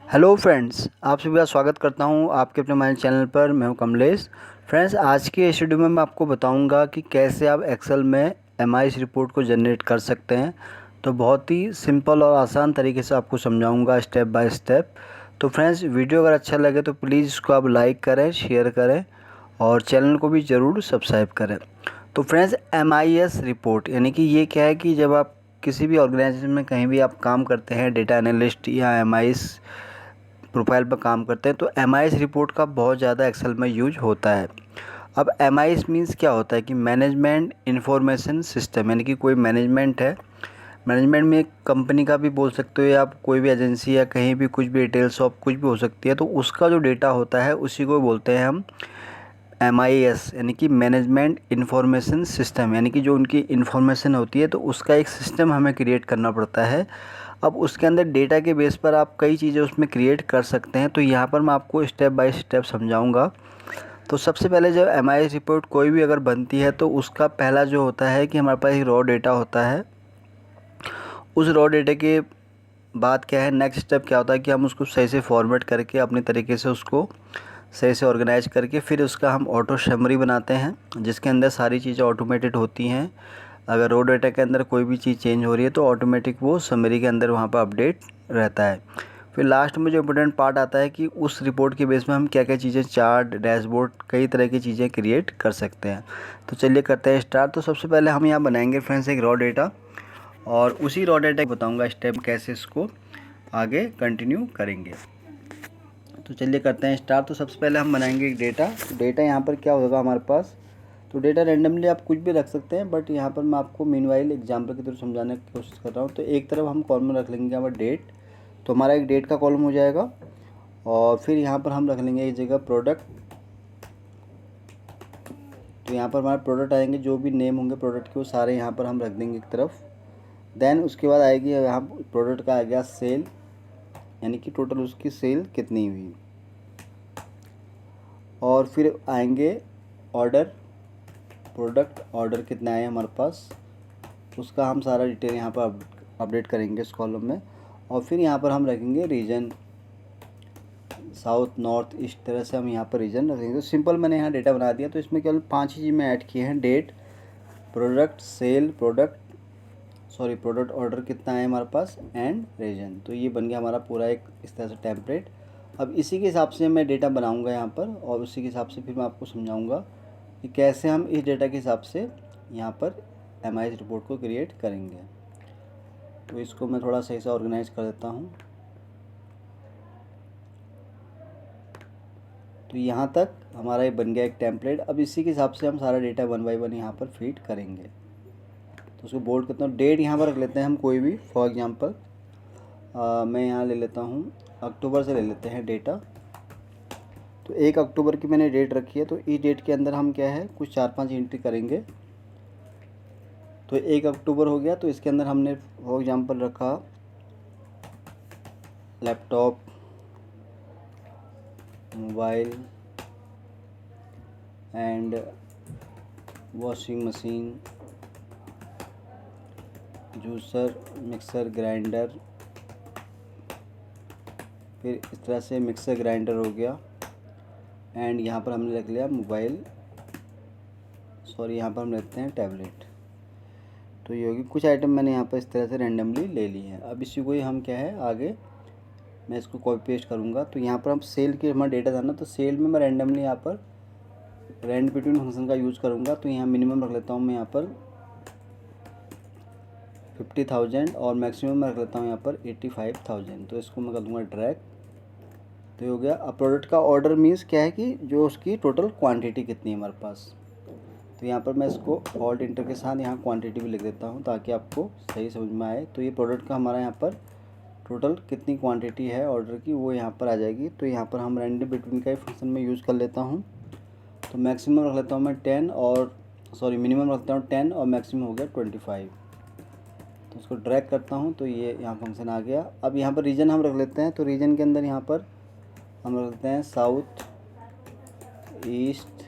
Hello friends, आप सभी का स्वागत करता हूं आपके अपने हमारे चैनल पर। मैं हूं कमलेश। फ्रेंड्स, आज के इस वीडियो में मैं आपको बताऊंगा कि कैसे आप एक्सेल में एमआईएस रिपोर्ट को जनरेट कर सकते हैं। तो बहुत ही सिंपल और आसान तरीके से आपको समझाऊंगा स्टेप बाय स्टेप। तो फ्रेंड्स, वीडियो अगर अच्छा लगे तो प्लीज़ इसको आप लाइक करें, शेयर करें और चैनल को भी ज़रूर सब्सक्राइब करें। तो फ्रेंड्स, एमआईएस रिपोर्ट यानी कि ये क्या है कि जब आप किसी भी ऑर्गेनाइजेशन में कहीं भी आप काम करते हैं, डेटा एनालिस्ट या एमआईएस प्रोफाइल पर काम करते हैं, तो एमआईएस रिपोर्ट का बहुत ज़्यादा एक्सेल में यूज होता है। अब एमआईएस मीन्स क्या होता है कि मैनेजमेंट इंफॉर्मेशन सिस्टम, यानी कि कोई मैनेजमेंट है। मैनेजमेंट में एक कंपनी का भी बोल सकते हो या आप कोई भी एजेंसी या कहीं भी कुछ भी रिटेल शॉप कुछ भी हो सकती है, तो उसका जो डेटा होता है उसी को बोलते हैं हम एमआईएस, यानी कि मैनेजमेंट इंफॉर्मेशन सिस्टम। यानी कि जो उनकी इन्फॉर्मेशन होती है तो उसका एक सिस्टम हमें क्रिएट करना पड़ता है। अब उसके अंदर डेटा के बेस पर आप कई चीज़ें उसमें क्रिएट कर सकते हैं। तो यहाँ पर मैं आपको स्टेप बाय स्टेप समझाऊंगा। तो सबसे पहले जब एमआईएस रिपोर्ट कोई भी अगर बनती है तो उसका पहला जो होता है कि हमारे पास एक रॉ डेटा होता है। उस रॉ डेटा के बाद क्या है, नेक्स्ट स्टेप क्या होता है कि हम उसको सही से फॉर्मेट करके अपने तरीके से उसको सही से ऑर्गेनाइज करके फिर उसका हम ऑटो समरी बनाते हैं, जिसके अंदर सारी चीज़ें ऑटोमेटेड होती हैं। अगर रो डेटा के अंदर कोई भी चीज़ चेंज हो रही है तो ऑटोमेटिक वो समरी के अंदर वहाँ पर अपडेट रहता है। फिर लास्ट में जो इम्पोर्टेंट पार्ट आता है कि उस रिपोर्ट के बेस में हम क्या क्या चीज़ें, चार्ट, डैशबोर्ड, कई तरह की चीज़ें क्रिएट कर सकते हैं। तो चलिए करते हैं स्टार्ट। तो सबसे पहले हम यहाँ बनाएंगे फ्रेंड्स एक रॉ डेटा, और उसी रॉ डेटा बताऊँगा स्टेप कैसे इसको आगे कंटिन्यू करेंगे। तो चलिए करते हैं स्टार्ट। तो सबसे पहले हम बनाएंगे एक डेटा। डेटा यहाँ पर क्या होगा हमारे पास, तो डेटा रेंडमली आप कुछ भी रख सकते हैं, बट यहाँ पर मैं आपको मीनवाइल एग्जांपल के थ्रू समझाने की कोशिश कर रहा हूँ। तो एक तरफ हम कॉलम रख लेंगे यहाँ पर डेट, तो हमारा एक डेट का कॉलम हो जाएगा। और फिर यहाँ पर हम रख लेंगे एक जगह प्रोडक्ट, तो यहाँ पर हमारे प्रोडक्ट आएंगे, जो भी नेम होंगे प्रोडक्ट के वो सारे यहाँ पर हम रख देंगे एक तरफ। देन उसके बाद आएगी यहाँ प्रोडक्ट का आ गया सेल, यानी कि टोटल उसकी सेल कितनी हुई। और फिर आएंगे ऑर्डर, प्रोडक्ट ऑर्डर कितना आए हमारे पास, उसका हम सारा डिटेल यहाँ पर अपडेट करेंगे इस कॉलम में। और फिर यहाँ पर हम रखेंगे रीजन, साउथ, नॉर्थ, इस तरह से हम यहाँ पर रीजन रखेंगे। तो सिंपल मैंने यहाँ डेटा बना दिया। तो इसमें केवल 5 ही चीज़ मैं ऐड किए हैं, date, product, sale, product order कितना है हमारे पास, एंड रीजन। तो ये बन गया हमारा पूरा एक इस तरह से टेम्पलेट। अब इसी के हिसाब से मैं डेटा बनाऊँगा यहाँ पर, और उसी के हिसाब से फिर मैं आपको समझाऊँगा कि कैसे हम इस डेटा के हिसाब से यहाँ पर एमआईएस रिपोर्ट को क्रिएट करेंगे। तो इसको मैं थोड़ा सही से ऑर्गेनाइज कर देता हूँ। तो यहाँ तक हमारा ये बन गया एक टेम्पलेट। अब इसी के हिसाब से हम सारा डेटा वन बाई वन यहाँ पर फीड करेंगे। तो उसको बोल्ड करता हूँ। डेट यहाँ पर रख लेते हैं हम कोई भी, फॉर एग्जांपल मैं यहाँ ले लेता हूँ अक्टूबर से ले लेते हैं डेटा। तो 1 अक्टूबर की मैंने डेट रखी है। तो इस डेट के अंदर हम क्या है कुछ 4-5 एंट्री करेंगे। तो 1 अक्टूबर हो गया, तो इसके अंदर हमने फॉर एग्जांपल रखा laptop, mobile and washing machine, juicer, mixer grinder. फिर इस तरह से मिक्सर ग्राइंडर हो गया। एंड यहाँ पर हमने रख लिया मोबाइल, यहाँ पर हम लेते हैं टैबलेट। तो ये होगी कुछ आइटम मैंने यहाँ पर इस तरह से रैंडमली ले ली है। अब इसी को ही हम क्या है आगे मैं इसको कॉपी पेस्ट करूँगा। तो यहाँ पर हम सेल के हमारा डेटा था ना, तो सेल में मैं रैंडमली यहाँ पर रैंड बिटवीन फंक्शन का यूज़ करूँगा। तो यहाँ मिनिमम रख लेता हूँ मैं यहाँ पर 50,000 और मैक्सिमम मैं रख लेता हूँ यहाँ पर 85,000। तो इसको मैं कर दूँगा ड्रैग। तो ये हो गया। अब प्रोडक्ट का ऑर्डर मीन्स क्या है कि जो उसकी टोटल क्वांटिटी कितनी है हमारे पास। तो यहाँ पर मैं इसको ऑल्ट इंटर के साथ यहाँ क्वांटिटी भी लिख देता हूँ ताकि आपको सही समझ में आए। तो ये प्रोडक्ट का हमारा यहाँ पर टोटल कितनी क्वांटिटी है ऑर्डर की वो यहाँ पर आ जाएगी। तो यहाँ पर हम रैंडम बिटवीन का ही फंक्शन में यूज़ कर लेता हूँ। तो मैक्सिमम रख लेता हूँ मैं 10 और मिनिमम रखता हूँ 10 और मैक्सिमम हो गया 25। तो उसको ड्रैग करता हूँ तो ये यहाँ फंक्शन आ गया। अब यहाँ पर रीजन हम रख लेते हैं। तो रीजन के अंदर यहाँ पर हम रख लेते हैं साउथ, ईस्ट,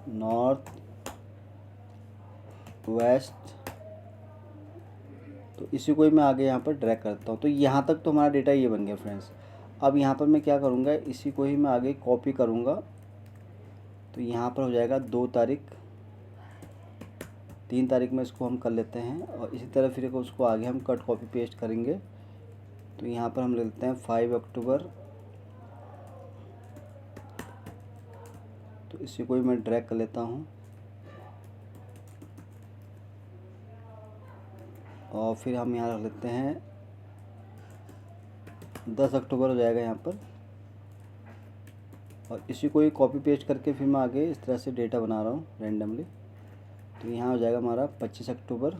नॉर्थ, वेस्ट, तो इसी को ही मैं आगे यहाँ पर ड्रैग करता हूँ। तो यहाँ तक तो हमारा डेटा ये बन गया फ्रेंड्स। अब यहाँ पर मैं क्या करूँगा, इसी को ही मैं आगे कॉपी करूँगा। तो यहाँ पर हो जाएगा 2 तारीख, 3 तारीख में इसको हम कर लेते हैं। और इसी तरह फिर उसको आगे हम कट कॉपी पेस्ट करेंगे। तो यहाँ पर हम ले लेते हैं 5 अक्टूबर। तो इसी को ही मैं ड्रैग कर लेता हूँ और फिर हम यहाँ रख लेते हैं 10 अक्टूबर हो जाएगा यहाँ पर। और इसी को ही कॉपी पेस्ट करके फिर मैं आगे इस तरह से डेटा बना रहा हूँ रैंडमली। तो यहाँ हो जाएगा हमारा 25 अक्टूबर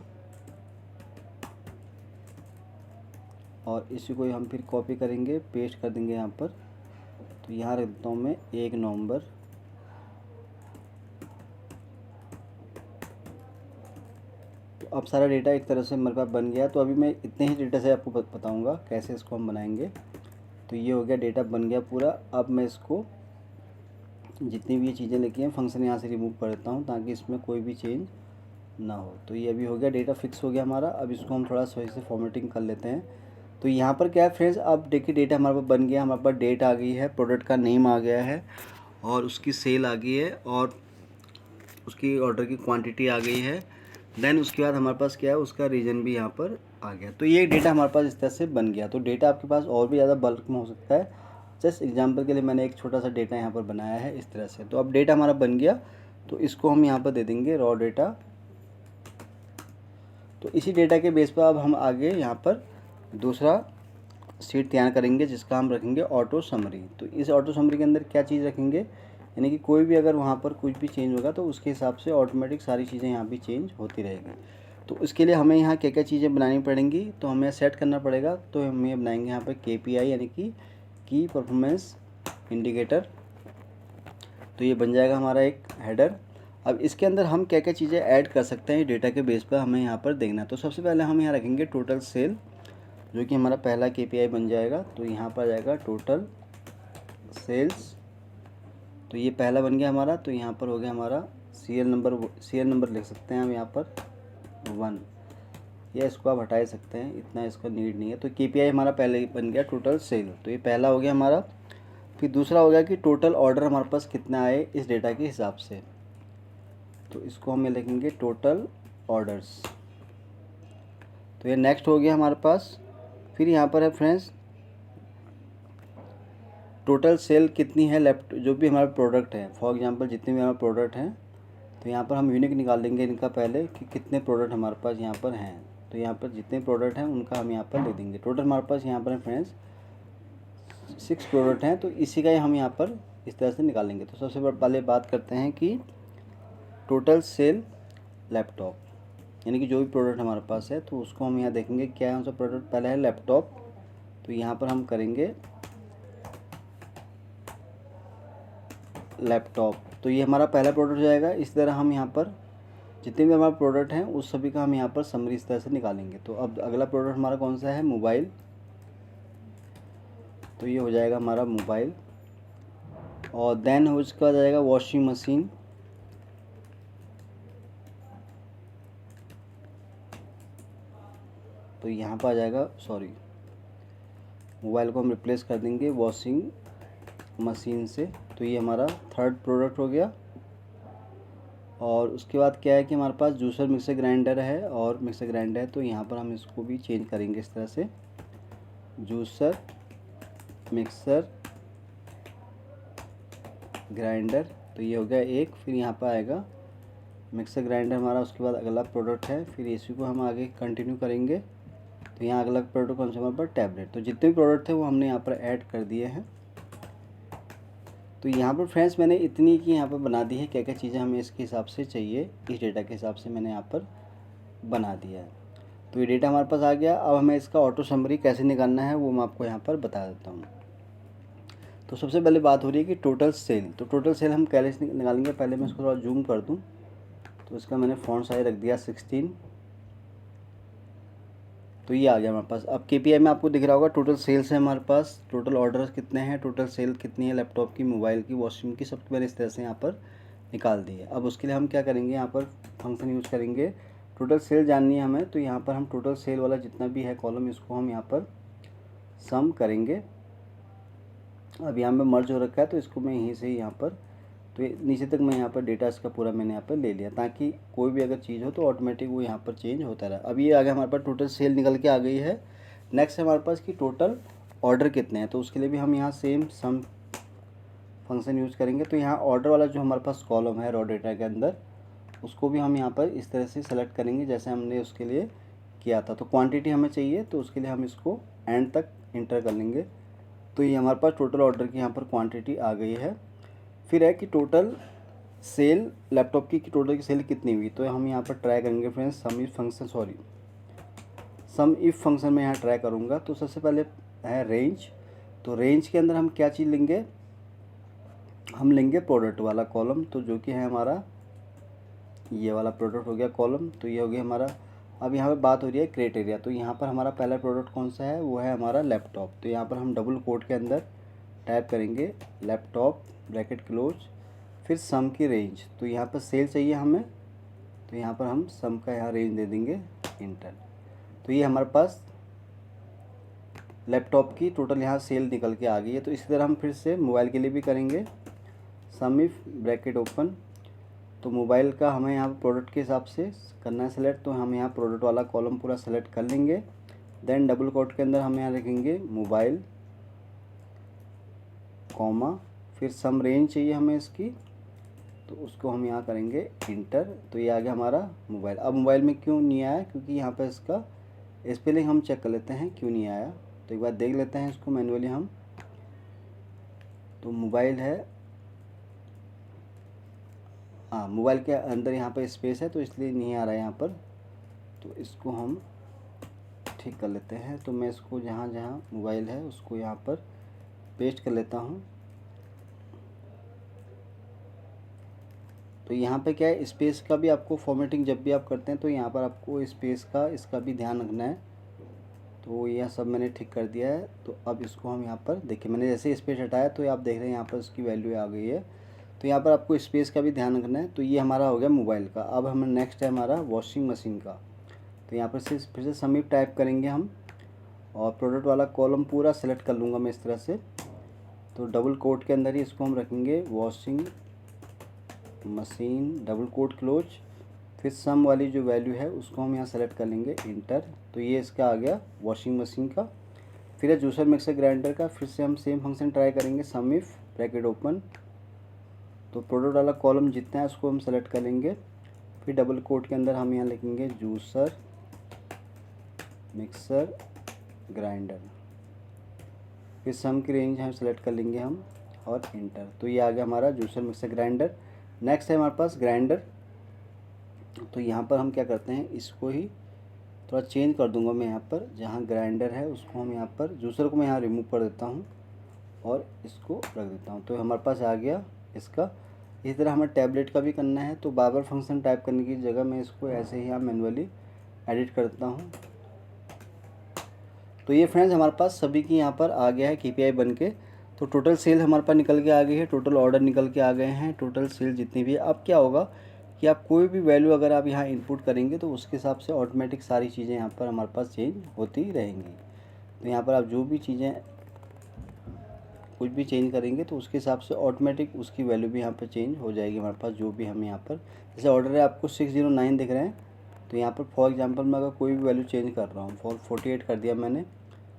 और इसी को ही हम फिर कॉपी करेंगे, पेस्ट कर देंगे यहाँ पर। तो यहाँ रख देता हूँ मैं 1 नवंबर। तो अब सारा डेटा एक तरह से मेरे पास बन गया। तो अभी मैं इतने ही डेटा से आपको बताऊँगा कैसे इसको हम बनाएंगे। तो ये हो गया, डेटा बन गया पूरा। अब मैं इसको जितनी भी ये चीज़ें लिखी हैं फंक्शन यहाँ से रिमूव कर देता हूँ ताकि इसमें कोई भी चेंज ना हो। तो ये अभी हो गया, डेटा फिक्स हो गया हमारा। अब इसको हम थोड़ा सही से फॉर्मेटिंग कर लेते हैं। तो यहाँ पर क्या है फ्रेंड्स, अब देखिए डेटा हमारे पास बन गया। हमारे पास डेट आ गई है, प्रोडक्ट का नेम आ गया है और उसकी सेल आ गई है और उसकी ऑर्डर की क्वांटिटी आ गई है। देन उसके बाद हमारे पास क्या है, उसका रीजन भी यहाँ पर आ गया। तो ये डेटा हमारे पास इस तरह से बन गया। तो डेटा आपके पास और भी ज़्यादा बल्क में हो सकता है। जस्ट एग्जांपल के लिए मैंने एक छोटा सा डेटा यहाँ पर बनाया है इस तरह से। तो अब डेटा हमारा बन गया। तो इसको हम यहाँ पर दे देंगे रॉ डेटा। तो इसी डेटा के बेस पर अब हम आगे यहाँ पर दूसरा शीट तैयार करेंगे जिसका हम रखेंगे ऑटो समरी। तो इस ऑटो समरी के अंदर क्या चीज़ रखेंगे, यानी कि कोई भी अगर वहाँ पर कुछ भी चेंज होगा तो उसके हिसाब से ऑटोमेटिक सारी चीज़ें यहाँ भी चेंज होती रहेगी। तो इसके लिए हमें यहाँ क्या क्या चीज़ें बनानी पड़ेंगी, तो हमें सेट करना पड़ेगा। तो हम ये बनाएंगे यहाँ पर KPI यानी कि की परफॉर्मेंस इंडिकेटर। तो ये बन जाएगा हमारा एक हेडर। अब इसके अंदर हम क्या क्या चीज़ें ऐड कर सकते हैं डेटा के बेस पर हमें यहाँ पर देखना है। तो सबसे पहले हम यहाँ रखेंगे टोटल सेल, जो कि हमारा पहला KPI बन जाएगा। तो यहाँ पर आ जाएगा टोटल सेल्स। तो ये पहला बन गया हमारा। तो यहाँ पर हो गया हमारा सीरियल नंबर लिख सकते हैं हम यहाँ पर 1, या इसको आप हटा सकते हैं, इतना इसका नीड नहीं है। तो KPI हमारा पहले ही बन गया टोटल सेल। तो ये पहला हो गया हमारा। फिर दूसरा हो गया कि टोटल ऑर्डर हमारे पास कितना आए इस डेटा के हिसाब से। तो इसको हम लिखेंगे टोटल ऑर्डर्स। तो ये नेक्स्ट हो गया हमारे पास। फिर यहाँ पर है फ्रेंड्स टोटल सेल कितनी है लेफ्ट, जो भी हमारे प्रोडक्ट है, फॉर एग्जांपल जितने भी हमारे प्रोडक्ट हैं। तो यहाँ पर हम यूनिक निकाल देंगे इनका पहले कि कितने प्रोडक्ट हमारे पास यहाँ पर हैं। तो यहाँ पर जितने प्रोडक्ट हैं उनका हम यहाँ पर ले देंगे। टोटल हमारे पास यहाँ पर है फ्रेंड्स 6 प्रोडक्ट हैं। तो इसी का ही हम यहाँ पर इस तरह से निकालेंगे। तो सबसे पहले बात करते हैं कि टोटल सेल लैपटॉप, यानी कि जो भी प्रोडक्ट हमारे पास है तो उसको हम यहाँ देखेंगे क्या है। उसका प्रोडक्ट पहला है लैपटॉप। तो यहाँ पर हम करेंगे लैपटॉप। तो ये हमारा पहला प्रोडक्ट हो जाएगा। इस तरह हम यहाँ पर जितने भी हमारे प्रोडक्ट हैं उस सभी का हम यहाँ पर समरी इस तरह से निकालेंगे। तो अब अगला प्रोडक्ट हमारा कौन सा है, मोबाइल। तो ये हो जाएगा हमारा मोबाइल। और देन उसके बाद आ जाएगा वॉशिंग मशीन। तो यहाँ पर आ जाएगा, मोबाइल को हम रिप्लेस कर देंगे वॉशिंग मशीन से। तो ये हमारा थर्ड प्रोडक्ट हो गया। और उसके बाद क्या है कि हमारे पास जूसर मिक्सर ग्राइंडर है और मिक्सर ग्राइंडर है। तो यहाँ पर हम इसको भी चेंज करेंगे इस तरह से, जूसर मिक्सर ग्राइंडर। तो ये हो गया एक। फिर यहाँ पर आएगा मिक्सर ग्राइंडर हमारा। उसके बाद अगला प्रोडक्ट है, फिर इसी को हम आगे कंटिन्यू करेंगे। तो यहाँ अगला प्रोडक्ट कौन सा हमारे पास, टैबलेट। तो जितने भी प्रोडक्ट थे वो हमने यहाँ पर ऐड कर दिए हैं। तो यहाँ पर फ्रेंड्स मैंने इतनी की यहाँ पर बना दी है, क्या क्या चीज़ें हमें इसके हिसाब से चाहिए, इस डेटा के हिसाब से मैंने यहाँ पर बना दिया है। तो ये डेटा हमारे पास आ गया। अब हमें इसका ऑटो समरी कैसे निकालना है वो मैं आपको यहाँ पर बता देता हूँ। तो सबसे पहले बात हो रही है कि टोटल सेल। तो टोटल सेल हम कैसे निकालेंगे, पहले मैं इसको थोड़ा जूम कर दूँ। तो इसका मैंने फ़ॉन्ट साइज रख दिया 16। तो ये आ गया हमारे पास। अब KPI में आपको दिख रहा होगा टोटल सेल्स है हमारे पास, टोटल ऑर्डर्स कितने हैं, टोटल सेल कितनी है लैपटॉप की, मोबाइल की, वॉशिंग की, सब मैंने इस तरह से यहाँ पर निकाल दी है। अब उसके लिए हम क्या करेंगे, यहाँ पर फंक्शन यूज़ करेंगे टोटल सेल जाननी है हमें, तो यहाँ पर हम टोटल सेल वाला जितना भी है कॉलम इसको हम यहाँ पर सम करेंगे। अब यहाँ पे मर्ज हो रखा है तो इसको मैं यहीं से ही यहाँ पर, तो नीचे तक मैं यहाँ पर डेटा इसका पूरा मैंने यहाँ पर ले लिया, ताकि कोई भी अगर चीज़ हो तो ऑटोमेटिक वो यहाँ पर चेंज होता रहे। अब ये आगे हमारे पास टोटल सेल निकल के आ गई है। नेक्स्ट है हमारे पास कि टोटल ऑर्डर कितने हैं, तो उसके लिए भी हम यहाँ सेम सम फंक्शन यूज़ करेंगे। तो यहाँ ऑर्डर वाला जो हमारे पास कॉलम है रॉ डेटा के अंदर, उसको भी हम यहाँ पर इस तरह से सेलेक्ट करेंगे जैसे हमने उसके लिए किया था। तो क्वांटिटी हमें चाहिए, तो उसके लिए हम इसको एंड तक इंटर कर लेंगे। तो ये हमारे पास टोटल ऑर्डर की यहाँ पर क्वांटिटी आ गई है। फिर है कि टोटल सेल लैपटॉप की टोटल की सेल कितनी हुई, तो हम यहाँ पर ट्राई करेंगे फ्रेंड्स सम इफ फंक्शन में यहाँ ट्राई करूँगा। तो सबसे पहले है रेंज, तो रेंज के अंदर हम क्या चीज़ लेंगे, हम लेंगे प्रोडक्ट वाला कॉलम, तो जो कि है हमारा ये वाला प्रोडक्ट हो गया कॉलम, तो ये हो गया हमारा। अब यहाँ पे बात हो रही है क्राइटेरिया, तो यहाँ पर हमारा पहला प्रोडक्ट कौन सा है, वो है हमारा लैपटॉप। तो यहाँ पर हम डबल कोट के अंदर टाइप करेंगे लैपटॉप ब्रैकेट क्लोज, फिर सम की रेंज। तो यहाँ पर सेल चाहिए हमें, तो यहाँ पर हम सम का यहाँ रेंज दे देंगे इंटर। तो ये हमारे पास लैपटॉप की टोटल यहाँ सेल निकल के आ गई है। तो इसी तरह हम फिर से मोबाइल के लिए भी करेंगे सम इफ ब्रैकेट ओपन। तो मोबाइल का हमें यहाँ प्रोडक्ट के हिसाब से करना है सेलेक्ट, तो हम यहाँ प्रोडक्ट वाला कॉलम पूरा सेलेक्ट कर लेंगे। देन डबल कोट के अंदर हम यहाँ लिखेंगे मोबाइल कॉमा, फिर सम रेंज चाहिए हमें इसकी, तो उसको हम यहाँ करेंगे इंटर। तो ये आ गया हमारा मोबाइल। अब मोबाइल में क्यों नहीं आया, क्योंकि यहाँ पर इसका स्पेलिंग हम चेक कर लेते हैं क्यों नहीं आया। तो एक बार देख लेते हैं इसको मैनुअली हम। तो मोबाइल है, हाँ मोबाइल के अंदर यहाँ पर स्पेस है तो इसलिए नहीं आ रहा है यहाँ पर। तो इसको हम ठीक कर लेते हैं। तो मैं इसको जहाँ जहाँ मोबाइल है उसको यहाँ पर पेस्ट कर लेता हूँ। तो यहाँ पे क्या है, स्पेस का भी आपको फॉर्मेटिंग जब भी आप करते हैं तो यहाँ पर आपको स्पेस का इसका भी ध्यान रखना है। तो यह सब मैंने ठीक कर दिया है। तो अब इसको हम यहाँ पर देखिए, मैंने जैसे स्पेस हटाया तो आप देख रहे हैं यहाँ पर इसकी वैल्यू आ गई है। तो यहाँ पर आपको स्पेस का भी ध्यान रखना है। तो ये हमारा हो गया मोबाइल का। अब हमें नेक्स्ट है हमारा वॉशिंग मशीन का। तो यहाँ पर से फिर से समीप टाइप करेंगे हम, और प्रोडक्ट वाला कॉलम पूरा सेलेक्ट कर लूँगा मैं इस तरह से। तो डबल कोट के अंदर ही इसको हम रखेंगे washing machine double quote close, फिर सम वाली जो वैल्यू है उसको हम यहाँ सेलेक्ट कर लेंगे इंटर। तो ये इसका आ गया वॉशिंग मशीन का। फिर है जूसर मिक्सर ग्राइंडर का, फिर से हम सेम फंक्शन ट्राई करेंगे सम इफ ब्रैकेट ओपन। तो प्रोडक्ट वाला कॉलम जितना है उसको हम सेलेक्ट कर लेंगे। फिर डबल कोट के अंदर हम यहाँ लिखेंगे जूसर मिक्सर ग्राइंडर, फिर सम की रेंज हम सेलेक्ट कर लेंगे हम और इंटर। तो ये आ गया हमारा जूसर मिक्सर ग्राइंडर। नेक्स्ट है हमारे पास ग्राइंडर। तो यहाँ पर हम क्या करते हैं, इसको ही थोड़ा चेंज कर दूंगा मैं। यहाँ पर जहाँ ग्राइंडर है उसको हम यहाँ पर जूसर को मैं यहाँ रिमूव कर देता हूँ और इसको रख देता हूँ। तो हमारे पास आ गया इसका। इसी तरह हमें टैबलेट का भी करना है। तो बार बार फंक्शन टाइप करने की जगह मैं इसको ऐसे ही यहाँ मैनुअली एडिट करता हूँ। तो ये फ्रेंड्स हमारे पास सभी की यहाँ पर आ गया है KPI बन के। तो टोटल सेल हमारे पास निकल के आ गई है, टोटल ऑर्डर निकल के आ गए हैं, टोटल सेल जितनी भी है। अब क्या होगा कि आप कोई भी वैल्यू अगर आप यहाँ इनपुट करेंगे तो उसके हिसाब से ऑटोमेटिक सारी चीज़ें यहाँ पर हमारे पास चेंज होती रहेंगी। तो यहाँ पर आप जो भी चीज़ें कुछ भी चेंज करेंगे तो उसके हिसाब से ऑटोमेटिक उसकी वैल्यू भी यहाँ पर चेंज हो जाएगी हमारे पास। जो भी हम यहाँ पर जैसे ऑर्डर है आपको 609 दिख रहे हैं, तो यहाँ पर फॉर एग्जांपल मैं अगर कोई भी वैल्यू चेंज कर रहा हूँ, 48 कर दिया मैंने,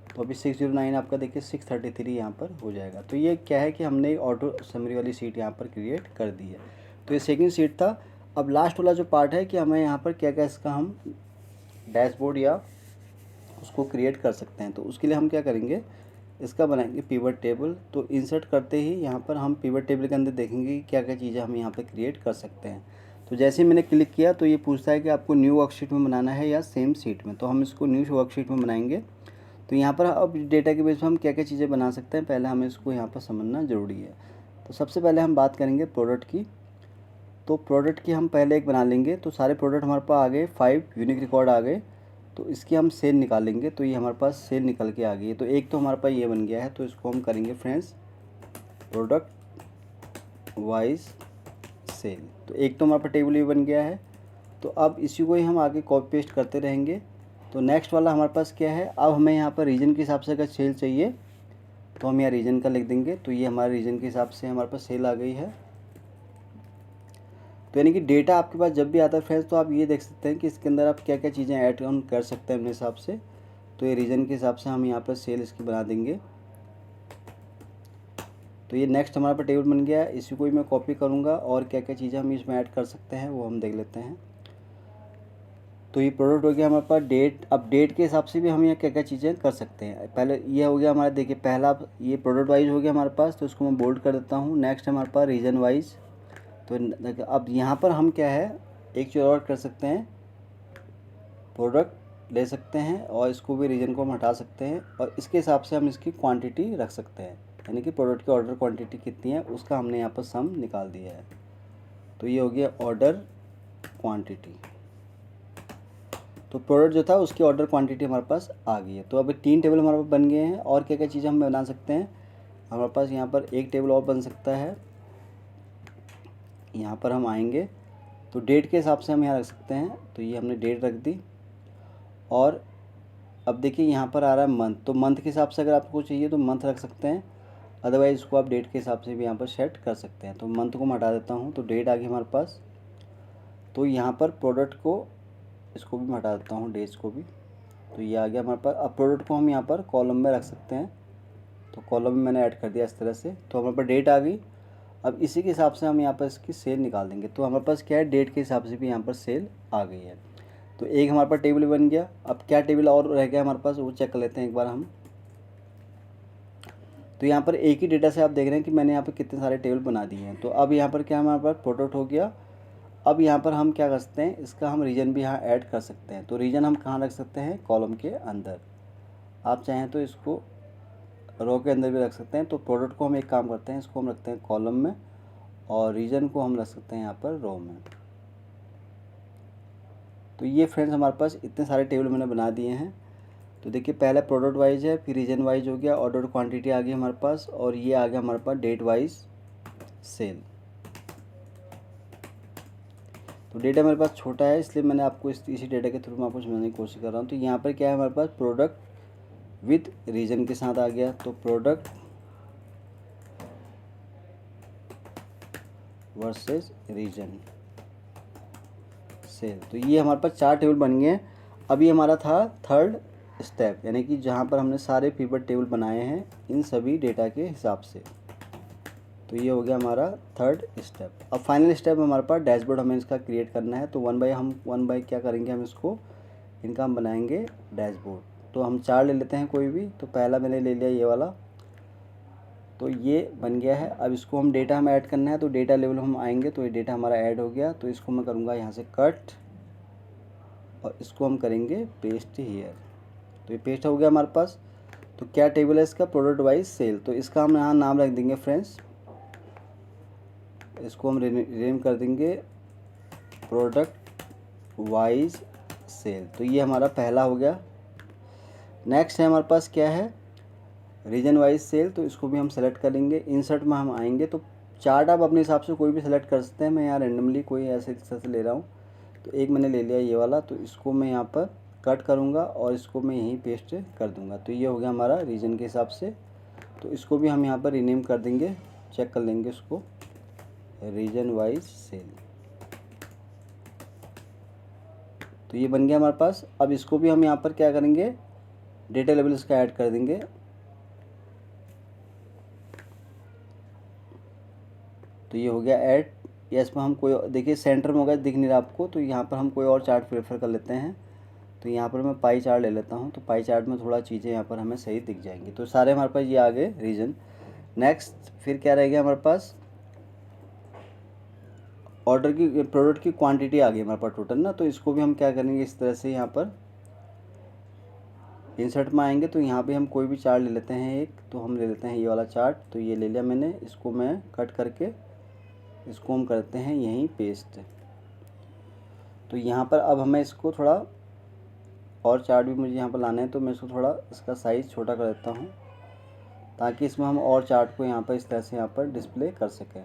तो अभी 609 आपका देखिए 633 यहाँ पर हो जाएगा। तो ये क्या है कि हमने ऑटो समरी वाली सीट यहाँ पर क्रिएट कर दी है। तो ये सेकंड सीट था। अब लास्ट वाला जो पार्ट है कि हमें यहाँ पर क्या क्या इसका हम डैशबोर्ड या उसको क्रिएट कर सकते हैं। तो उसके लिए हम क्या करेंगे, इसका बनाएंगे पिवट टेबल। तो इंसर्ट करते ही यहाँ पर हम पिवट टेबल के अंदर देखेंगे कि क्या क्या चीज़ें हम यहाँ पर क्रिएट कर सकते हैं। तो जैसे ही मैंने क्लिक किया तो ये पूछता है कि आपको न्यू वर्कशीट में बनाना है या सेम सीट में। तो हम इसको न्यू वर्कशीट में बनाएंगे। तो यहाँ पर अब डेटा के बेस पर हम क्या क्या चीज़ें बना सकते हैं, पहले हमें इसको यहाँ पर समझना ज़रूरी है। तो सबसे पहले हम बात करेंगे प्रोडक्ट की। तो प्रोडक्ट की हम पहले एक बना लेंगे। तो सारे प्रोडक्ट हमारे पास आ गए, 5 यूनिक रिकॉर्ड आ गए। तो इसकी हम सेल निकालेंगे। तो ये हमारे पास सेल निकल के आ गई है। तो एक तो हमारे पास ये बन गया है। तो इसको हम करेंगे फ्रेंड्स प्रोडक्ट वाइज सेल। तो एक तो हमारे पास टेबल ये बन गया है। तो अब इसी को ही हम आगे कॉपी पेस्ट करते रहेंगे। तो नेक्स्ट वाला हमारे पास क्या है, अब हमें यहाँ पर रीजन के हिसाब से अगर सेल चाहिए तो हम यहाँ रीजन का लिख देंगे। तो ये हमारे रीजन के हिसाब से हमारे पास सेल आ गई है। तो यानी कि डेटा आपके पास जब भी आता है फ्रेंड्स, तो आप ये देख सकते हैं कि इसके अंदर आप क्या क्या चीज़ें ऐड ऑन कर सकते हैं अपने हिसाब से। तो ये रीजन के हिसाब से हम यहाँ पर सेल इसकी बना देंगे। तो ये नेक्स्ट हमारे पास टेबल बन गया है। इसी को ही मैं कॉपी करूँगा और क्या क्या चीज़ें हम इसमें ऐड कर सकते हैं वो हम देख लेते हैं। तो ये प्रोडक्ट हो गया हमारे पास डेट। अब डेट के हिसाब से भी हम यहाँ क्या क्या चीज़ें कर सकते हैं। पहले ये हो गया हमारा, देखिए पहला ये प्रोडक्ट वाइज हो गया हमारे पास, तो इसको मैं बोल्ड कर देता हूँ। नेक्स्ट हमारे पास रीजन वाइज। तो अब यहाँ पर हम क्या है, एक चीज़ और कर सकते हैं, प्रोडक्ट ले सकते हैं और इसको भी रीजन को हम हटा सकते हैं और इसके हिसाब से हम इसकी क्वांटिटी रख सकते हैं। यानी कि प्रोडक्ट की ऑर्डर क्वांटिटी कितनी है उसका हमने यहाँ पर सम निकाल दिया है। तो ये हो गया ऑर्डर क्वांटिटी। तो प्रोडक्ट जो था उसकी ऑर्डर क्वांटिटी हमारे पास आ गई है। तो अब 3 टेबल हमारे पास बन गए हैं। और क्या क्या चीज़ें हम बना सकते हैं, हमारे पास यहाँ पर एक टेबल और बन सकता है। यहाँ पर हम आएंगे तो डेट के हिसाब से हम यहाँ रख सकते हैं। तो ये हमने डेट रख दी। और अब देखिए यहाँ पर आ रहा है मंथ, तो मंथ के हिसाब से अगर आपको चाहिए तो मंथ रख सकते हैं, अदरवाइज़ इसको आप डेट के हिसाब से भी यहाँ पर सेट कर सकते हैं। तो मंथ को मैं हटा देता हूँ, तो डेट आ गई हमारे पास। तो यहाँ पर प्रोडक्ट को, इसको भी मैं हटा देता हूँ, डेट्स को भी। तो ये आ गया हमारे पास। अब प्रोडक्ट को हम यहाँ पर कॉलम में रख सकते हैं। तो कॉलम में मैंने ऐड कर दिया इस तरह से। तो हमारे पास डेट आ गई। अब इसी के हिसाब से हम यहाँ पर इसकी सेल निकाल देंगे। तो हमारे पास क्या है, डेट के हिसाब से भी यहाँ पर सेल आ गई है। तो एक हमारे पास टेबल बन गया। अब क्या टेबल और रह गया हमारे पास वो चेक कर लेते हैं एक बार हम। तो यहाँ पर एक ही डेटा से आप देख रहे हैं कि मैंने यहाँ पर कितने सारे टेबल बना दिए हैं। तो अब यहाँ पर क्या हमारे पास प्रोडक्ट हो गया। अब यहाँ पर हम क्या कर सकते हैं, इसका हम रीजन भी यहाँ ऐड कर सकते हैं। तो रीजन हम कहाँ रख सकते हैं, कॉलम के अंदर। आप चाहें तो इसको रो के अंदर भी रख सकते हैं। तो प्रोडक्ट को हम एक काम करते हैं, इसको हम रखते हैं कॉलम में और रीजन को हम रख सकते हैं यहाँ पर रो में। तो ये फ्रेंड्स हमारे पास इतने सारे टेबल मैंने बना दिए हैं। तो देखिए पहले प्रोडक्ट वाइज है, फिर रीजन वाइज हो गया, ऑर्डर क्वांटिटी आ गई हमारे पास, और ये आ गया हमारे पास डेट वाइज सेल। तो डेटा मेरे पास छोटा है इसलिए मैंने आपको इसी डेटा के थ्रू मैं आपको समझाने की कोशिश कर रहा हूँ। तो यहाँ पर क्या है हमारे पास, प्रोडक्ट विद रीजन के साथ आ गया। तो प्रोडक्ट वर्सेस रीजन सेल। तो ये हमारे पास 4 टेबल बन गए हैं। अभी हमारा था थर्ड स्टेप, यानी कि जहाँ पर हमने सारे पिवट टेबल बनाए हैं इन सभी डेटा के हिसाब से। तो ये हो गया हमारा थर्ड स्टेप। अब फाइनल स्टेप हमारे पास डैशबोर्ड हमें इसका क्रिएट करना है। तो वन बाय क्या करेंगे, हम इसको इनका हम बनाएंगे डैशबोर्ड। तो हम 4 ले लेते हैं कोई भी। तो पहला मैंने ले लिया ये वाला, तो ये बन गया है। अब इसको हम डेटा हमें ऐड करना है। तो डेटा लेवल हम आएंगे तो ये डेटा हमारा ऐड हो गया। तो इसको मैं करूँगा यहाँ से कट और इसको हम करेंगे पेस्ट हियर। तो ये पेस्ट हो गया हमारे पास। तो क्या टेबल है इसका, प्रोडक्ट वाइज सेल। तो इसका हम यहाँ नाम रख देंगे फ्रेंड्स, इसको हम रीनेम कर देंगे प्रोडक्ट वाइज सेल। तो ये हमारा पहला हो गया। नेक्स्ट है हमारे पास क्या है, रीजन वाइज सेल। तो इसको भी हम सेलेक्ट करेंगे, इंसर्ट में हम आएंगे। तो चार्ट आप अपने हिसाब से कोई भी सेलेक्ट कर सकते हैं। मैं यहाँ रेंडमली कोई ऐसे से ले रहा हूँ। तो एक मैंने ले लिया ये वाला। तो इसको मैं यहाँ पर कट करूँगा और इसको मैं यहीं पेस्ट कर दूँगा। तो ये हो गया हमारा रीजन के हिसाब से। तो इसको भी हम यहाँ पर रीनेम कर देंगे, चेक कर लेंगे इसको, रीजन वाइज सेल। तो ये बन गया हमारे पास। अब इसको भी हम यहाँ पर क्या करेंगे, डेटा लेवल इसका ऐड कर देंगे। तो ये हो गया ऐड। या इसमें हम कोई, देखिए सेंटर में होगा, दिख नहीं रहा आपको। तो यहाँ पर हम कोई और चार्ट प्रेफर कर लेते हैं। तो यहाँ पर मैं पाई चार्ट ले लेता हूँ। तो पाई चार्ट में थोड़ा चीज़ें यहाँ पर हमें सही दिख जाएंगी। तो सारे हमारे पास ये आ गए रीजन। नेक्स्ट फिर क्या रह गया हमारे पास, ऑर्डर की, प्रोडक्ट की क्वांटिटी आ गई हमारे पास टोटल ना। तो इसको भी हम क्या करेंगे, इस तरह से यहाँ पर इंसर्ट में आएंगे। तो यहाँ पे हम कोई भी चार्ट ले लेते हैं एक। तो हम ले लेते हैं ये वाला चार्ट। तो ये ले लिया मैंने, इसको मैं कट करके इसको हम करते हैं यहीं पेस्ट। तो यहाँ पर अब हमें इसको थोड़ा और चार्ट भी मुझे यहाँ पर लाना है। तो मैं इसको थोड़ा इसका साइज़ छोटा कर देता हूँ ताकि इसमें हम और चार्ट को यहाँ पर इस तरह से यहाँ पर डिस्प्ले कर सकें।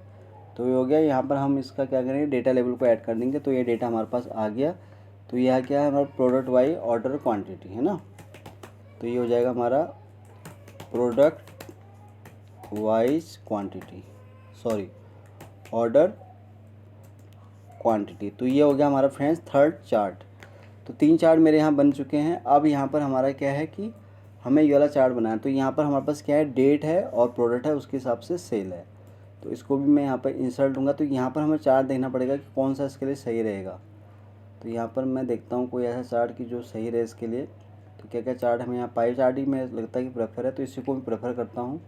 तो ये हो गया। यहाँ पर हम इसका क्या करेंगे, डेटा लेबल को ऐड कर देंगे। तो ये डेटा हमारे पास आ गया। तो यह क्या है, हमारा प्रोडक्ट वाइज ऑर्डर क्वांटिटी है ना। तो ये हो जाएगा हमारा product wise quantity, sorry order quantity. तो ये हो गया हमारा फ्रेंड्स थर्ड चार्ट। तो 3 चार्ट मेरे यहाँ बन चुके हैं। अब यहाँ पर हमारा क्या है कि हमें ये वाला चार्ट बनाना है। तो यहाँ पर हमारे पास क्या है, डेट है और प्रोडक्ट है, उसके हिसाब से सेल है। तो इसको भी मैं यहाँ पर इंसर्ट लूँगा। तो यहाँ पर हमें चार्ट देखना पड़ेगा कि कौन सा इसके लिए सही रहेगा। तो यहाँ पर मैं देखता हूँ कोई ऐसा चार्ट कि जो सही रहे इसके लिए। तो क्या क्या चार्ट हमें यहाँ, पाई चार्ट ही मैं लगता है कि प्रेफर है, तो इसी को भी प्रेफर करता हूँ।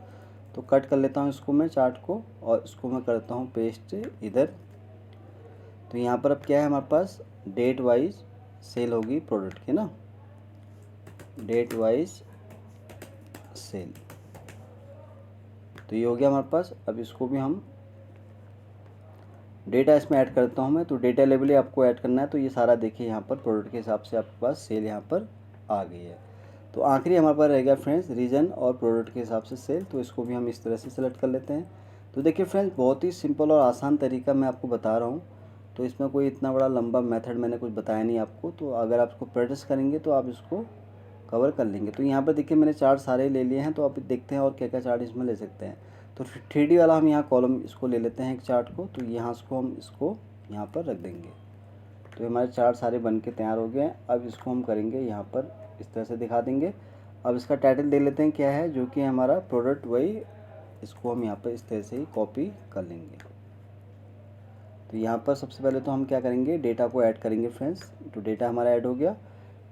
तो कट कर लेता हूँ इसको मैं चार्ट को, और इसको मैं करता हूँ पेस्ट इधर। तो यहाँ पर अब क्या है, हमारे पास डेट वाइज सेल होगी प्रोडक्ट की ना, डेट वाइज सेल। तो ये हो गया हमारे पास। अब इसको भी हम डेटा इसमें ऐड करता हूँ मैं। तो डेटा लेबल ही आपको ऐड करना है। तो ये सारा देखिए यहाँ पर प्रोडक्ट के हिसाब से आपके पास सेल यहाँ पर आ गई है। तो आखिरी हमारे पास रह गया फ्रेंड्स रीजन और प्रोडक्ट के हिसाब से सेल। तो इसको भी हम इस तरह से सेलेक्ट कर लेते हैं। तो देखिए फ्रेंड्स, बहुत ही सिंपल और आसान तरीका मैं आपको बता रहा हूँ। तो इसमें कोई इतना बड़ा लंबा मेथड मैंने कुछ बताया नहीं आपको। तो अगर आप इसको प्रैक्टिस करेंगे तो आप इसको कवर कर लेंगे। तो यहाँ पर देखिए मैंने चार्ट सारे ले लिए हैं। तो आप देखते हैं और क्या क्या चार्ट इसमें ले सकते हैं। तो 3D वाला हम यहाँ कॉलम इसको ले लेते हैं एक चार्ट को। तो यहाँ इसको हम इसको यहाँ पर रख देंगे। तो हमारे चार्ट सारे बन के तैयार हो गए हैं। अब इसको हम करेंगे यहाँ पर इस तरह से दिखा देंगे। अब इसका टाइटल दे लेते हैं क्या है, जो कि हमारा प्रोडक्ट वही, इसको हम यहाँ पर इस तरह से ही कॉपी कर लेंगे। तो यहाँ पर सबसे पहले तो हम क्या करेंगे, डेटा को ऐड करेंगे फ्रेंड्स। तो डेटा हमारा ऐड हो गया।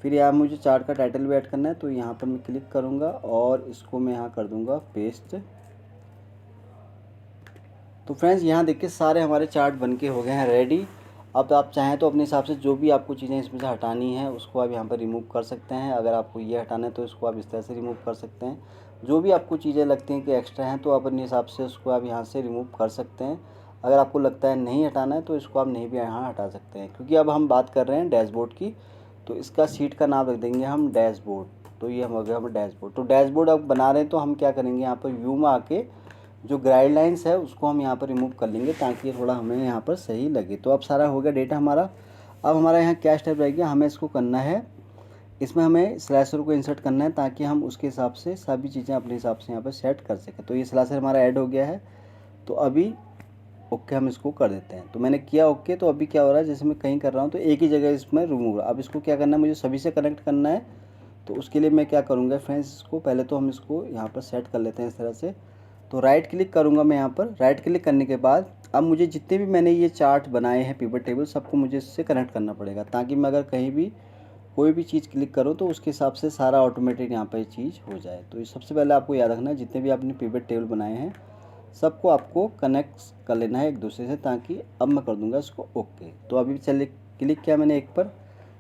फिर यहाँ मुझे चार्ट का टाइटल भी ऐड करना है। तो यहाँ पर मैं क्लिक करूँगा और इसको मैं यहाँ कर दूँगा पेस्ट। तो फ्रेंड्स यहाँ देखिए सारे हमारे चार्ट बन के हो गए हैं रेडी। अब आप चाहें तो अपने हिसाब से जो भी आपको चीज़ें इसमें से हटानी है उसको आप यहाँ पर रिमूव कर सकते हैं। अगर आपको ये हटाना है तो इसको आप इस तरह से रिमूव कर सकते हैं। जो भी आपको चीज़ें लगती हैं कि एक्स्ट्रा हैं तो आप अपने हिसाब से उसको आप यहाँ से रिमूव कर सकते हैं। अगर आपको लगता है नहीं हटाना है तो इसको आप नहीं भी यहाँ हटा सकते हैं। क्योंकि अब हम बात कर रहे हैं डैशबोर्ड की, तो इसका सीट का नाम रख देंगे हम डैशबोर्ड। तो ये हम हो गया हम डैशबोर्ड। तो डैशबोर्ड अब बना रहे हैं तो हम क्या करेंगे, यहाँ पर व्यू में आके जो गाइडलाइंस है उसको हम यहाँ पर रिमूव कर लेंगे ताकि थोड़ा हमें यहाँ पर सही लगे। तो अब सारा हो गया डेटा हमारा। अब हमारा यहाँ क्या स्टेप रह गया, हमें इसको करना है, इसमें हमें स्लैशर को इंसर्ट करना है ताकि हम उसके हिसाब से सभी चीज़ें अपने हिसाब से यहाँ पर सेट कर सकें। तो ये स्लैशर हमारा ऐड हो गया है। तो अभी ओके हम इसको कर देते हैं। तो मैंने किया ओके। तो अभी क्या हो रहा है, जैसे मैं कहीं कर रहा हूँ तो एक ही जगह इसमें रिमूव हो रहा है। अब इसको क्या करना है, मुझे सभी से कनेक्ट करना है। तो उसके लिए मैं क्या करूँगा फ्रेंड्स, इसको पहले तो हम इसको यहाँ पर सेट कर लेते हैं इस तरह से। तो राइट क्लिक करूँगा मैं यहाँ पर। राइट क्लिक करने के बाद अब मुझे जितने भी मैंने ये चार्ट बनाए हैं पिवट टेबल, सबको मुझे इससे कनेक्ट करना पड़ेगा ताकि मैं अगर कहीं भी कोई भी चीज़ क्लिक करूँ तो उसके हिसाब से सारा ऑटोमेटिक यहाँ पर ये चीज़ हो जाए। तो ये सबसे पहले आपको याद रखना है, जितने भी आपने पिवट टेबल बनाए हैं सबको आपको कनेक्ट कर लेना है एक दूसरे से। ताकि अब मैं कर दूँगा इसको ओके। तो अभी चलिए क्लिक किया मैंने एक पर।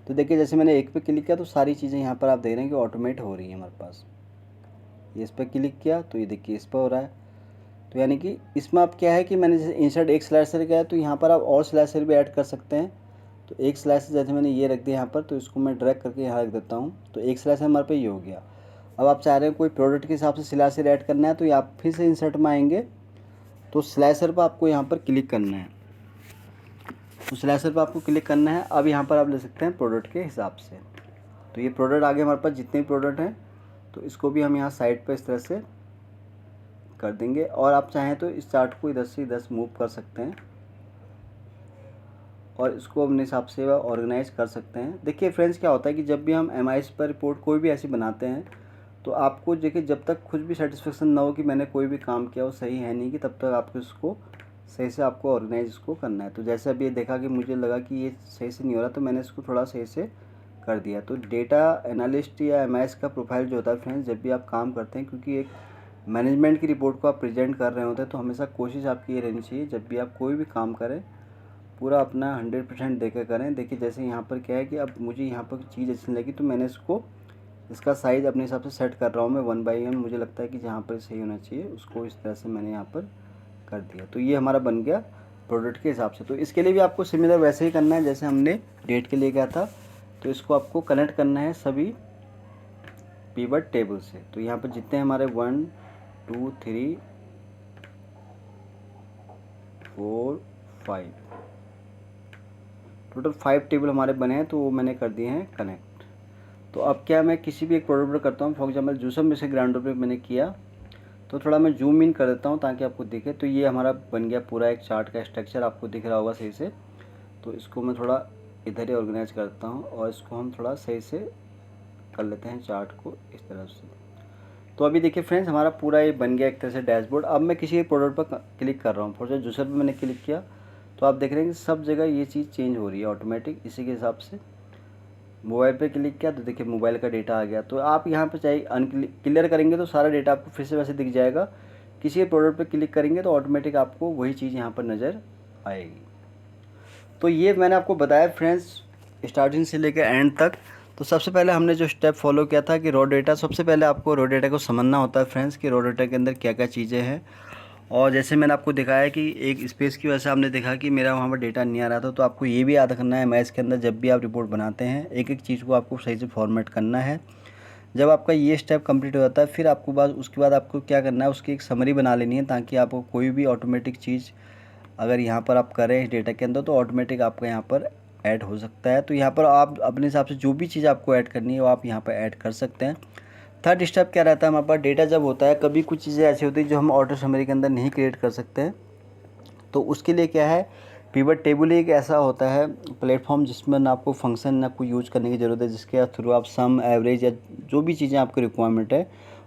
तो देखिए जैसे मैंने एक पे क्लिक किया तो सारी चीज़ें यहाँ पर आप देख रहे हैं कि ऑटोमेट हो रही हैं हमारे पास। ये इस पर क्लिक किया तो ये देखिए इस पर हो रहा है। तो यानी कि इसमें आप क्या है कि मैंने जैसे इंसर्ट एक स्लाइसर किया है तो यहाँ पर आप और स्लाइसर भी ऐड कर सकते हैं। तो एक स्लाइसर जैसे मैंने ये रख दिया यहाँ पर, तो इसको मैं ड्रैग करके यहाँ रख देता हूँ। तो एक स्लाइसर हमारे पे ये हो गया। अब आप चाह रहे हैं कोई प्रोडक्ट के हिसाब से स्लाइसर ऐड करना है तो ये आप फिर से इंसर्ट में आएंगे। तो स्लाइसर पर आपको यहाँ पर क्लिक करना है। तो स्लाइसर पर आपको क्लिक करना है। अब यहाँ पर आप ले सकते हैं प्रोडक्ट के हिसाब से। तो ये प्रोडक्ट आगे हमारे पास जितने भी प्रोडक्ट हैं तो इसको भी हम यहाँ साइड पर इस तरह से कर देंगे। और आप चाहें तो इस चार्ट को इधर से इधर मूव कर सकते हैं और इसको अपने हिसाब से ऑर्गेनाइज कर सकते हैं। देखिए फ्रेंड्स क्या होता है कि जब भी हम MIS पर रिपोर्ट कोई भी ऐसी बनाते हैं तो आपको देखिए जब तक खुद भी सेटिस्फेक्शन ना हो कि मैंने कोई भी काम किया वो सही है नहीं, कि तब तक आपको इसको सही से आपको ऑर्गेनाइज इसको करना है। तो जैसे अभी ये देखा कि मुझे लगा कि ये सही से नहीं हो रहा तो मैंने इसको थोड़ा सही से कर दिया। तो डेटा एनालिस्ट या MIS का प्रोफाइल जो होता है फ्रेंड्स, जब भी आप काम करते हैं, क्योंकि एक मैनेजमेंट की रिपोर्ट को आप प्रेजेंट कर रहे होते हैं, तो हमेशा कोशिश आपकी ये रहनी चाहिए जब भी आप कोई भी काम करें पूरा अपना 100% देकर करें। देखिए जैसे यहाँ पर क्या है कि अब मुझे यहाँ पर चीज़ अच्छी लगी तो मैंने इसका साइज़ अपने हिसाब से सेट कर रहा हूँ मैं 1/1। मुझे लगता है कि जहाँ पर सही होना चाहिए उसको इस तरह से मैंने यहाँ पर कर दिया। तो ये हमारा बन गया प्रोडक्ट के हिसाब से। तो इसके लिए भी आपको सिमिलर वैसे ही करना है जैसे हमने डेट के लिए किया था। तो इसको आपको कनेक्ट करना है सभी पिवट टेबल से। तो यहाँ पर जितने हमारे 1 2 3 4 5 टोटल 5 टेबल हमारे बने हैं, तो वो मैंने कर दिए हैं कनेक्ट। तो अब क्या मैं किसी भी एक प्रोडक्ट पर करता हूँ, फॉर एग्जाम्पल जूसर में से ग्राइंडर पे मैंने किया, तो थोड़ा मैं जूम इन कर देता हूँ ताकि आपको दिखे। तो ये हमारा बन गया पूरा एक चार्ट का स्ट्रक्चर, आपको दिख रहा होगा सही से। तो इसको मैं थोड़ा इधर ही ऑर्गेनाइज करता हूँ और इसको हम थोड़ा सही से कर लेते हैं चार्ट को इस तरह से। तो अभी देखिए फ्रेंड्स, हमारा पूरा ये बन गया एक तरह से डैशबोर्ड। अब मैं किसी एक प्रोडक्ट पर क्लिक कर रहा हूँ, फॉर जूसर पर मैंने क्लिक किया, तो आप देख रहे हैं कि सब जगह ये चीज़ चेंज हो रही है ऑटोमेटिक। इसी के हिसाब से मोबाइल पे क्लिक किया तो देखिए मोबाइल का डेटा आ गया। तो आप यहाँ पे चाहे क्लियर करेंगे तो सारा डेटा आपको फिर से वैसे दिख जाएगा। किसी प्रोडक्ट पे क्लिक करेंगे तो ऑटोमेटिक आपको वही चीज़ यहाँ पर नज़र आएगी। तो ये मैंने आपको बताया फ्रेंड्स स्टार्टिंग से लेकर एंड तक। तो सबसे पहले हमने जो स्टेप फॉलो किया था कि रॉ डेटा, सबसे पहले आपको रॉ डेटा को समझना होता है फ्रेंड्स कि रॉ डेटा के अंदर क्या क्या चीज़ें हैं। और जैसे मैंने आपको दिखाया कि एक स्पेस की वजह से आपने देखा कि मेरा वहाँ पर डेटा नहीं आ रहा था, तो आपको ये भी याद रखना है एमआईएस के अंदर जब भी आप रिपोर्ट बनाते हैं एक एक चीज़ को आपको सही से फॉर्मेट करना है। जब आपका ये स्टेप कंप्लीट हो जाता है फिर उसके बाद आपको क्या करना है, उसकी एक समरी बना लेनी है ताकि आपको कोई भी ऑटोमेटिक चीज़ अगर यहाँ पर आप करें डेटा के अंदर तो ऑटोमेटिक आपका यहाँ पर ऐड हो सकता है। तो यहाँ पर आप अपने हिसाब से जो भी चीज़ आपको ऐड करनी है वो आप यहाँ पर ऐड कर सकते हैं। थर्ड स्टेप क्या रहता है, हमारे पास डेटा जब होता है कभी कुछ चीज़ें ऐसी होती है जो हम ऑटो समरी के अंदर नहीं क्रिएट कर सकते हैं, तो उसके लिए क्या है, पिवट टेबल एक ऐसा होता है प्लेटफॉर्म जिसमें ना आपको फंक्शन ना कोई यूज करने की ज़रूरत है, जिसके थ्रू आप सम एवरेज या जो भी चीज़ें आपकी रिक्वायरमेंट है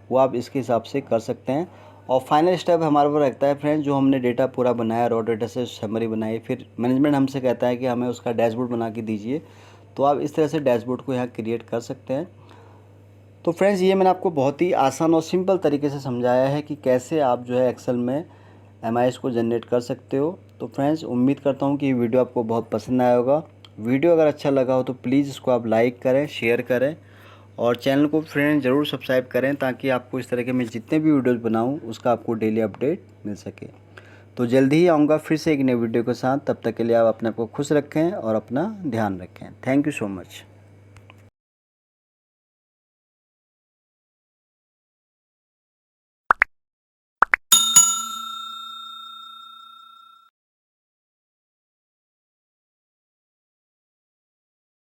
वो आप इसके हिसाब से कर सकते हैं। और फाइनल स्टेप हमारे पास रहता है फ्रेंड्स, जो हमने डेटा पूरा बनाया, रॉ डेटा से समरी बनाई, फिर मैनेजमेंट हमसे कहता है कि हमें उसका डैशबोर्ड बना के दीजिए, तो आप इस तरह से डैशबोर्ड को यहाँ क्रिएट कर सकते हैं। तो फ्रेंड्स ये मैंने आपको बहुत ही आसान और सिंपल तरीके से समझाया है कि कैसे आप जो है एक्सेल में एमआईएस को जनरेट कर सकते हो। तो फ्रेंड्स उम्मीद करता हूँ कि ये वीडियो आपको बहुत पसंद आया होगा। वीडियो अगर अच्छा लगा हो तो प्लीज़ इसको आप लाइक करें, शेयर करें और चैनल को फ्रेंड ज़रूर सब्सक्राइब करें ताकि आपको इस तरह के मैं जितने भी वीडियोज़ बनाऊँ उसका आपको डेली अपडेट मिल सके। तो जल्दी ही आऊँगा फिर से एक नए वीडियो के साथ, तब तक के लिए आप अपने आप को खुश रखें और अपना ध्यान रखें। Thank you so much.